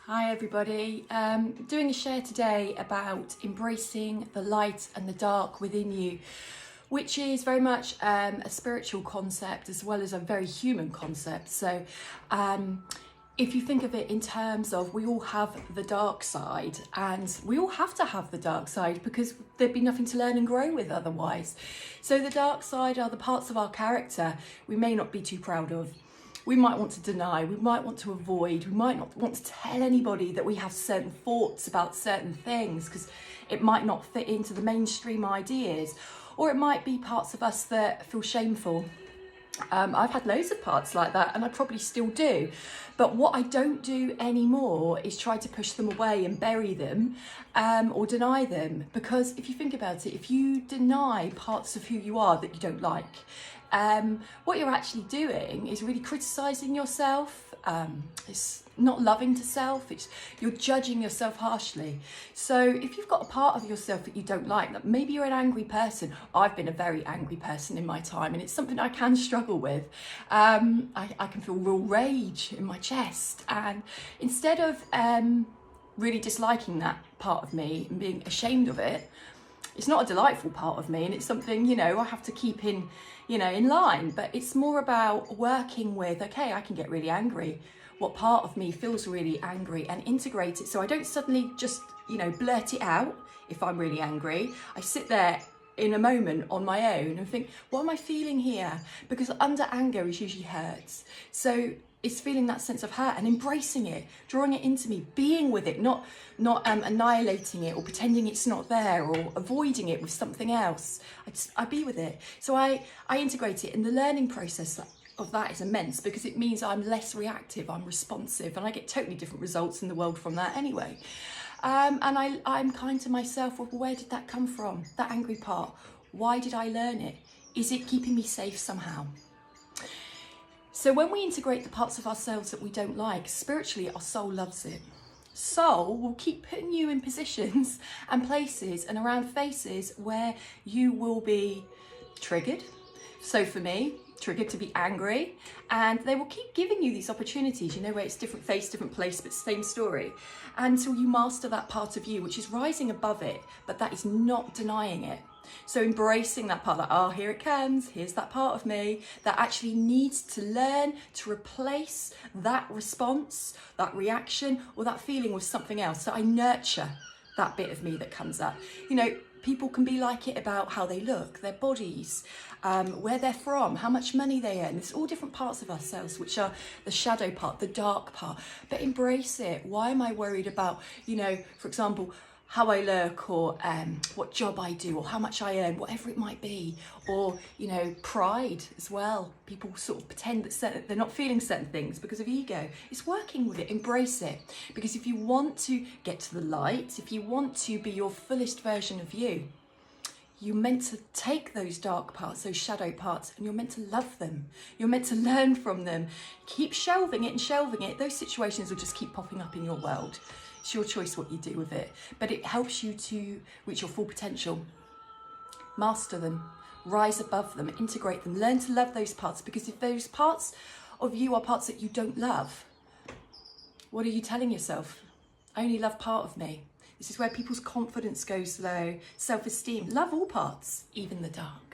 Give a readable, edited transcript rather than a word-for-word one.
Hi everybody, doing a share today about embracing the light and the dark within you, which is very much a spiritual concept as well as a very human concept. So if you think of it in terms of we all have the dark side, and we all have to have the dark side because there'd be nothing to learn and grow with otherwise. So the dark side are the parts of our character we may not be too proud of. We might want to deny, we might want to avoid, we might not want to tell anybody that we have certain thoughts about certain things because it might not fit into the mainstream ideas, or it might be parts of us that feel shameful. I've had loads of parts like that, and I probably still do. But what I don't do anymore is try to push them away and bury them or deny them. Because if you think about it, if you deny parts of who you are that you don't like, what you're actually doing is really criticising yourself. It's not loving to self, you're judging yourself harshly. So if you've got a part of yourself that you don't like maybe you're an angry person. I've been a very angry person in my time, and it's something I can struggle with. I can feel real rage in my chest, and instead of really disliking that part of me and being ashamed of it, it's not a delightful part of me, and it's something, I have to keep in line. But it's more about working with, okay, I can get really angry. What part of me feels really angry, and integrate it. So I don't suddenly just, blurt it out if I'm really angry. I sit there in a moment on my own and think, what am I feeling here? Because under anger is usually hurts. So it's feeling that sense of hurt and embracing it, drawing it into me, being with it, not annihilating it or pretending it's not there or avoiding it with something else. I be with it. So I integrate it, and the learning process of that is immense because it means I'm less reactive, I'm responsive, and I get totally different results in the world from that anyway. And I'm kind to myself. Well, where did that come from? That angry part. Why did I learn it? Is it keeping me safe somehow? So when we integrate the parts of ourselves that we don't like, spiritually, our soul loves it. Soul will keep putting you in positions and places and around faces where you will be triggered. So for me, triggered to be angry, and they will keep giving you these opportunities, where it's different face, different place, but same story, until you master that part of you, which is rising above it, but that is not denying it. So embracing that part, here it comes, here's that part of me that actually needs to learn to replace that response, that reaction, or that feeling with something else. So I nurture that bit of me that comes up. People can be like it about how they look, their bodies, where they're from, how much money they earn. It's all different parts of ourselves, which are the shadow part, the dark part. But embrace it. Why am I worried about, for example, how I look, or what job I do, or how much I earn, whatever it might be, or pride as well. People sort of pretend that they're not feeling certain things because of ego. It's working with it. Embrace it, because if you want to get to the light, if you want to be your fullest version of you, you're meant to take those dark parts, those shadow parts, and you're meant to love them. You're meant to learn from them. Keep shelving it and shelving it. Those situations will just keep popping up in your world. It's your choice what you do with it, but it helps you to reach your full potential. Master them, rise above them, integrate them, learn to love those parts, because if those parts of you are parts that you don't love, what are you telling yourself? I only love part of me. This is where people's confidence goes low, self-esteem. Love all parts, even the dark.